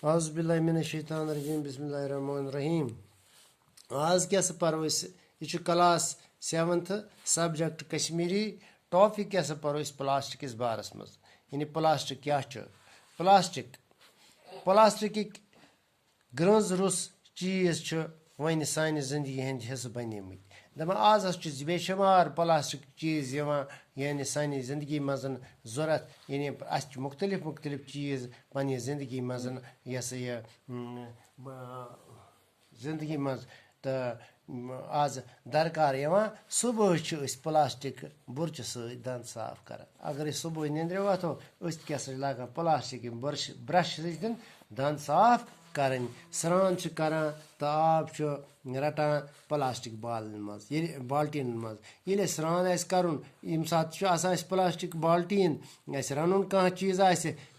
Auzu billahi mineşşeytanirracim. Bismillahirrahmanirrahim. आज क्या परो यह class 7th subject Kashmiri topic क्या परो प्लास्टिक इस बारस मज यानी प्लास्टिक क्या प्लास्टिक प्लास्टिक ग्रंज रुस चीज वन सान जिंदगी हंद हिस्स बनिमत दपान आज बेशुमार प्लास्टिक चीज यानी सान जिंदगी मज जरूरत यानी मुख्तलिफ मुख्तलिफ चीज पन जिंदगी मज यह जिंदगी मज तो आज दरकार सुबह प्लास्टिक बुरच दंद साफ कर अगर सुबह निंद्रे वथो क्या लागान प्लास्टिक ब्रश सतन दंद साफ कर स्नान कर तो आब रटान प्लास्टिक बाल्टीन मज ये स्नान कर सात प्लास्टिक बाल्टीन रन कह चीज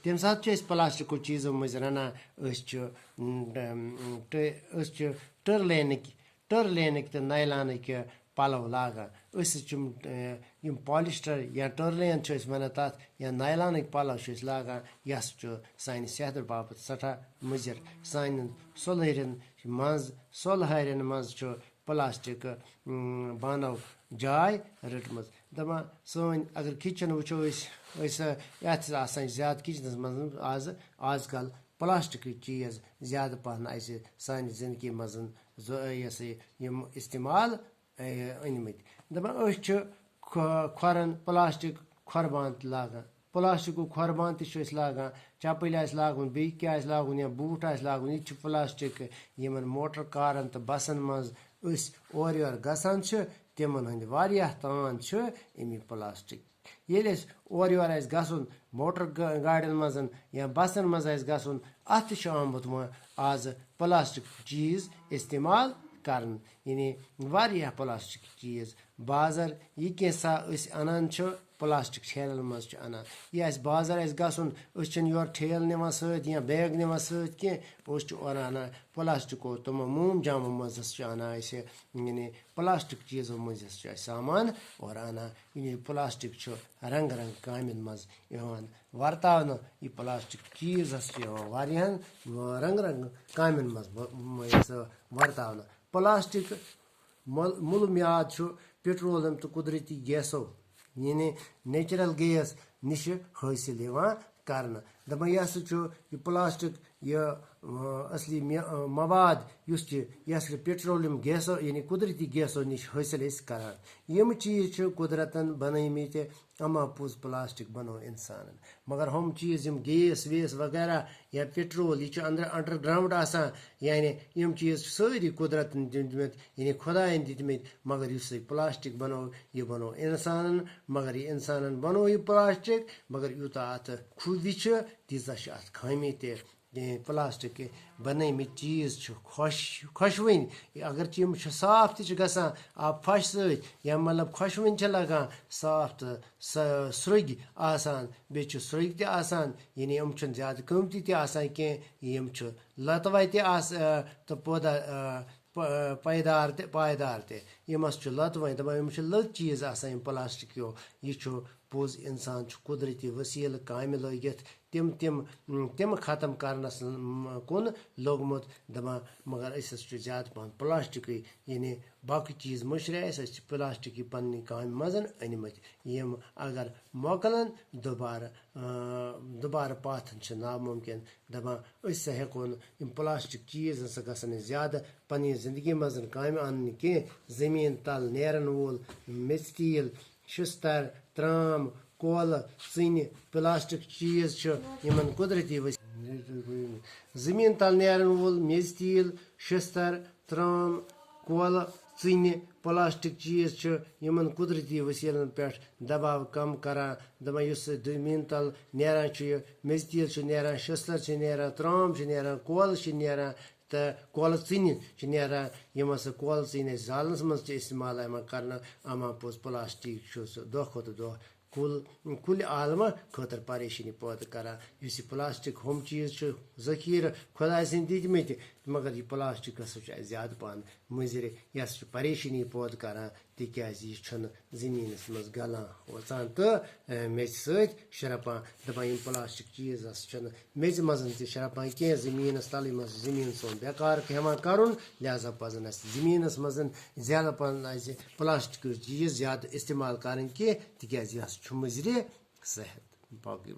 तम सात प्लास्टिको चीजों मज रनान टर्लेनिक तो नायलानिक पलव लागान पॉलिस्टर या टर्लेन वन तथ या नायलानिक पलव लागान यह सान सेहत बाबत सठा मुजर सान सोलहरन मज प्लास्टिक बानो जाय रटम दपान सन अगर किचन वो ये ज्यादा किचनस मज आजकल प्लास्टिक चीज ज्यादा पहन सान जिंदगी मज इस्तेमाल अनमत दपान खोरन प्लास्टिक खोरबान लागान प्लास्टिक खोरबान लागान चपल लागुन बे क्या लागुन या बूट लागुन यह प्लास्टिक यमन मोटर कारन तो बसन मज और योर गसान तिमन हंद वारियाह तान अमी प्लास्टिक ये और योर गसन मोटर गाड़ियों मज या बसन मज गसन अत आमुत आज प्लास्टिक चीज इस्तेमाल कर यानी वारियाह प्लास्टिक चीज बाजार यह कैसा अनान प्लास्टिक ठेलन मज अनान यह बाजार गसन योर ठेल निवान सत या बैग निवान सत कह अनान प्लास्टिको तम मोम जाम मज अनान यानी प्लास्टिक चीज़ों मज सामान और अनान यानी प्लास्टिक रंग रंग कामन मज वर्तावन यह प्लास्टिक चीज वारियाहन रंग रंग कामन मज वर्तावन प्लास्टिक मुलमियात पेट्रोलियम तो कुदरती गैसों यानी नेचुरल गैस नश हासिल कर दपान यह प्लास्टिक यह असली मवाद पेट्रोलियम गैसों यानी कुदरती गैसों नश हासिल करान यम चीज कुदरतन बनमत अमा पोज प्लास्टिक बनो इंसान मगर हम चीज गैस वेस वगैरह या पेट्रोल यह अंडरग्राउंड यानी यम चीज सारी कुदरतन दिमत यानी खुदायन दिमत मगर इस प्लास्टिक बनो यह बनो इंसान मगर यह इंसान बनो यह प्लास्टिक मगर यूता अत खूबी तीजा अत खामी प्लास्टिक बनमत चीज खुशवन अगर यम साफ तना आप फश सत या मतलब खुशवन लगान साफ तो स्रुग बे स्रुग यानी यम ज्यादा कीमती कह यम लतवा तो पौधा पायदार यमस लतव दपान यम लत चीज प्लास्टिक यह पोज इंसान कुदरती वसील काम लगित तम खत्म करनस कुन लोगमुत दपान मगर ज्यादा पहन प्लास्टिक यानी बाकी चीज मुशरे प्लास्टिक पन्न काम मज अनमत यम अगर मोकलन दोबारा पाथन नामुमकिन दपान हेको प्लास्टिक चीज गसन ज्यादा पन्न जिंदगी मज काम अन कह जमीन तल नेरन वोल मेस्तील शिस्तर त्राम कोल चीन प्लास्टिक चीज यमन कुदरती जमीन तल नेरन वोल मेज तील शिस्तर त्राम कोल चीन प्लास्टिक चीज यमन कुदरती वसीलन पे दबाव कम करान दपान जमीन तल नेरान मेज तील नेरान शिस्तर नेरान त्राम नेरान कोल नेरान तो कोल चीन नेरान यम कोल चीन जालनस मज इस्तेमाल कर अमा पोज प्लास्टिक दह खुद दह कुल आलमा खतर परेशानी पैदा करान प्लास्टिक हम चीज जखीर खुदा सन दिमत मगर यह प्लास्टिक ज्यादा पहन मुजर यह परेशानी पैदा करान तिकाज यह जमीनस मज गलान वचान तो मे शरापान दपान यम प्लास्टिक चीज मेज मज शरापान कह जमीनस तल जमीन सोन बेकार हेवान कर लिहाजा पजन जमीनस मज ज्यादा पन प्लास्टिक चीज ज्यादा इस्तेमाल कर कह तिकाज यह मुजर सेहत बाकी